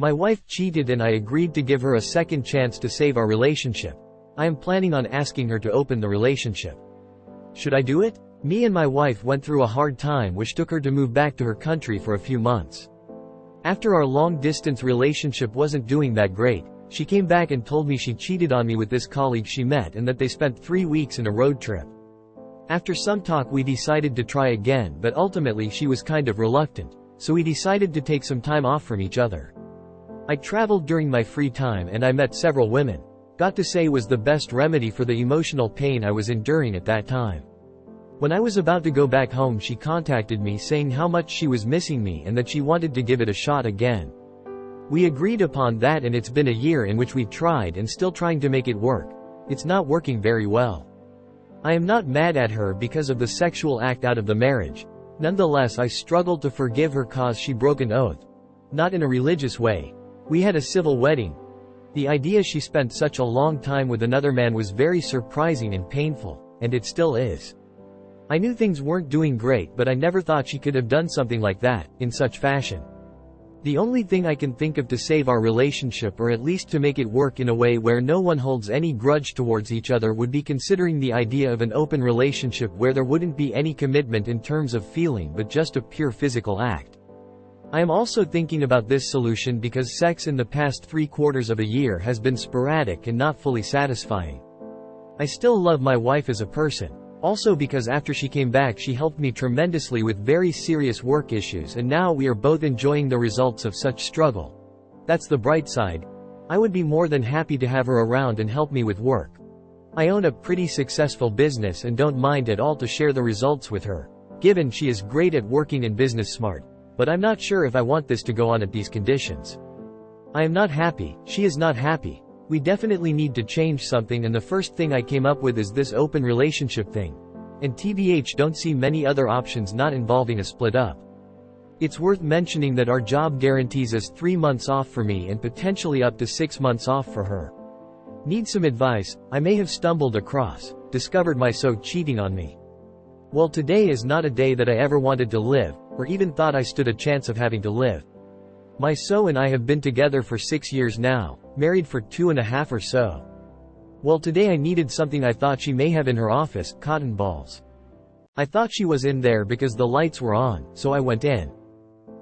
My wife cheated and I agreed to give her a second chance to save our relationship. I am planning on asking her to open the relationship. Should I do it? Me and my wife went through a hard time which took her to move back to her country for a few months. After our long-distance relationship wasn't doing that great, she came back and told me she cheated on me with this colleague she met and that they spent 3 weeks in a road trip. After some talk we decided to try again, but ultimately she was kind of reluctant, so we decided to take some time off from each other. I traveled during my free time and I met several women. Got to say it was the best remedy for the emotional pain I was enduring at that time. When I was about to go back home she contacted me saying how much she was missing me and that she wanted to give it a shot again. We agreed upon that and it's been a year in which we've tried and still trying to make it work. It's not working very well. I am not mad at her because of the sexual act out of the marriage. Nonetheless I struggled to forgive her cause she broke an oath. Not in a religious way. We had a civil wedding. The idea she spent such a long time with another man was very surprising and painful, and it still is. I knew things weren't doing great but I never thought she could have done something like that, in such fashion. The only thing I can think of to save our relationship or at least to make it work in a way where no one holds any grudge towards each other would be considering the idea of an open relationship where there wouldn't be any commitment in terms of feeling but just a pure physical act. I am also thinking about this solution because sex in the past 3/4 of a year has been sporadic and not fully satisfying. I still love my wife as a person. Also because after she came back she helped me tremendously with very serious work issues and now we are both enjoying the results of such struggle. That's the bright side. I would be more than happy to have her around and help me with work. I own a pretty successful business and don't mind at all to share the results with her, given she is great at working and business smart. But I'm not sure if I want this to go on at these conditions. I am not happy, she is not happy. We definitely need to change something and the first thing I came up with is this open relationship thing. And TBH don't see many other options not involving a split up. It's worth mentioning that our job guarantees us 3 months off for me and potentially up to 6 months off for her. Need some advice? I may have stumbled across, discovered my so cheating on me. Well, today is not a day that I ever wanted to live, or even thought I stood a chance of having to live. My so and I have been together for 6 years now, married for 2.5 or so. Well, today I needed something I thought she may have in her office, cotton balls. I thought she was in there because the lights were on, so I went in.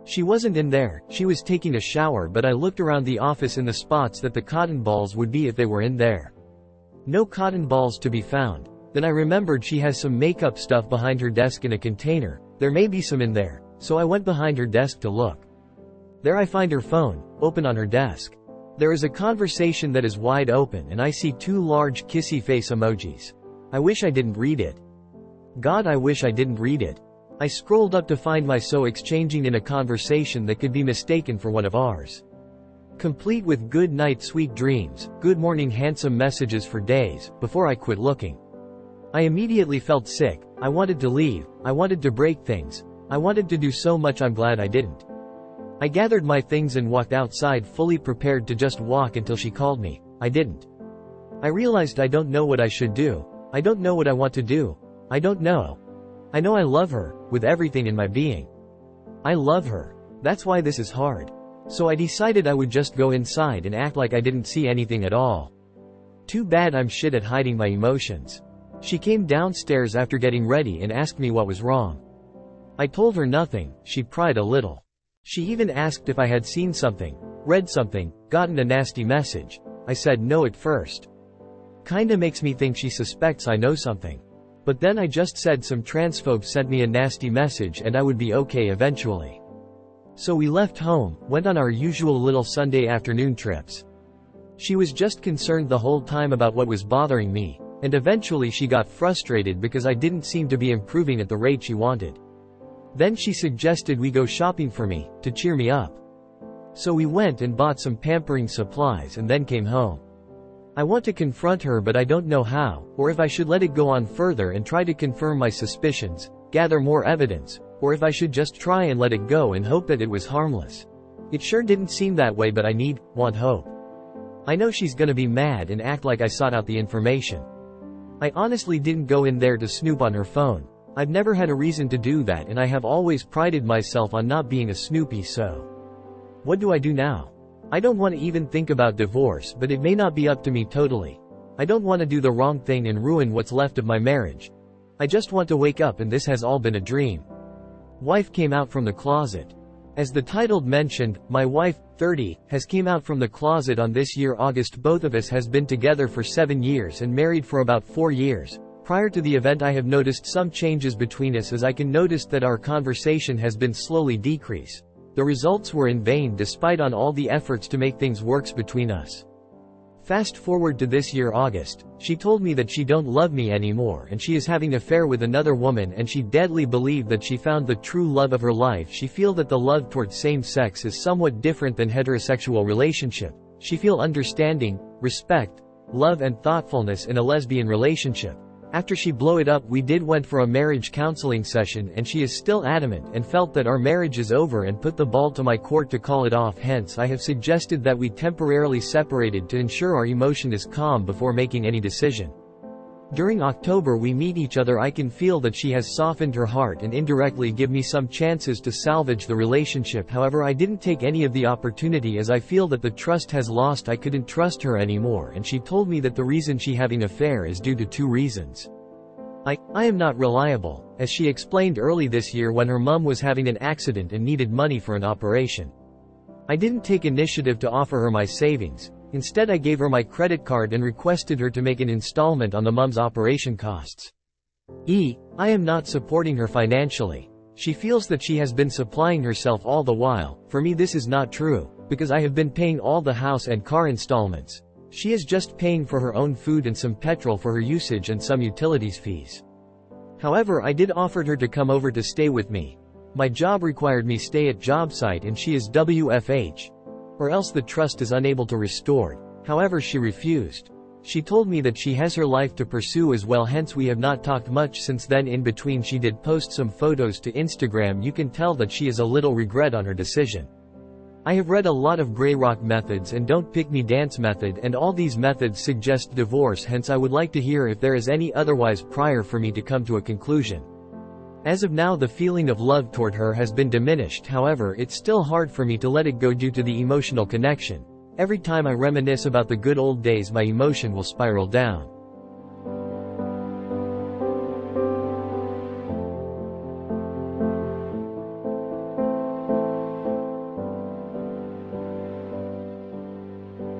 She wasn't in there, she was taking a shower, but I looked around the office in the spots that the cotton balls would be if they were in there. No cotton balls to be found. Then I remembered she has some makeup stuff behind her desk in a container. There may be some in there, so I went behind her desk to look. There I find her phone, open on her desk. There is a conversation that is wide open and I see 2 large kissy face emojis. I wish I didn't read it. God, I wish I didn't read it. I scrolled up to find my so exchanging in a conversation that could be mistaken for one of ours. Complete with good night sweet dreams, good morning handsome messages for days, before I quit looking. I immediately felt sick. I wanted to leave. I wanted to break things. I wanted to do so much, I'm glad I didn't. I gathered my things and walked outside fully prepared to just walk until she called me. I didn't. I realized I don't know what I should do. I don't know what I want to do. I don't know. I know I love her, with everything in my being. I love her. That's why this is hard. So I decided I would just go inside and act like I didn't see anything at all. Too bad I'm shit at hiding my emotions. She came downstairs after getting ready and asked me what was wrong. I told her nothing. She cried a little. She even asked if I had seen something, read something, gotten a nasty message. I said no at first. Kinda makes me think she suspects I know something. But then I just said some transphobe sent me a nasty message and I would be okay eventually. So we left home, went on our usual little Sunday afternoon trips. She was just concerned the whole time about what was bothering me, and eventually she got frustrated because I didn't seem to be improving at the rate she wanted. Then she suggested we go shopping for me, to cheer me up. So we went and bought some pampering supplies and then came home. I want to confront her but I don't know how, or if I should let it go on further and try to confirm my suspicions, gather more evidence, or if I should just try and let it go and hope that it was harmless. It sure didn't seem that way but I want hope. I know she's gonna be mad and act like I sought out the information. I honestly didn't go in there to snoop on her phone. I've never had a reason to do that and I have always prided myself on not being a snoopy, so. What do I do now? I don't want to even think about divorce, but it may not be up to me totally. I don't want to do the wrong thing and ruin what's left of my marriage. I just want to wake up and this has all been a dream. Wife came out from the closet. As the title mentioned, my wife, 30, has came out from the closet on this year August. Both of us has been together for 7 years and married for about 4 years. Prior to the event I have noticed some changes between us, as I can notice that our conversation has been slowly decrease. The results were in vain despite on all the efforts to make things works between us. Fast forward to this year August, she told me that she don't love me anymore and she is having an affair with another woman, and she deadly believed that she found the true love of her life. She feel that the love towards same sex is somewhat different than heterosexual relationship. She feel understanding, respect, love and thoughtfulness in a lesbian relationship. After she blow it up, we went for a marriage counseling session, and she is still adamant and felt that our marriage is over and put the ball to my court to call it off. Hence I have suggested that we temporarily separated to ensure our emotion is calm before making any decision. During October we meet each other. I can feel that she has softened her heart and indirectly give me some chances to salvage the relationship. However, I didn't take any of the opportunity as I feel that the trust has lost. I couldn't trust her anymore, and she told me that the reason she having affair is due to 2 reasons. I am not reliable, as she explained early this year when her mom was having an accident and needed money for an operation. I didn't take initiative to offer her my savings. Instead I gave her my credit card and requested her to make an installment on the mom's operation costs. I am not supporting her financially. She feels that she has been supplying herself all the while. For me this is not true, because I have been paying all the house and car installments. She is just paying for her own food and some petrol for her usage and some utilities fees. However, I did offer her to come over to stay with me. My job required me stay at job site and she is WFH. Or else the trust is unable to restored. However, she refused. She told me that she has her life to pursue as well, hence we have not talked much since then. In between she did post some photos to Instagram. You can tell that she is a little regret on her decision. I have read a lot of grey rock methods and don't pick me dance method, and all these methods suggest divorce. Hence I would like to hear if there is any otherwise prior for me to come to a conclusion. As of now the feeling of love toward her has been diminished. However, it's still hard for me to let it go due to the emotional connection. Every time I reminisce about the good old days my emotion will spiral down.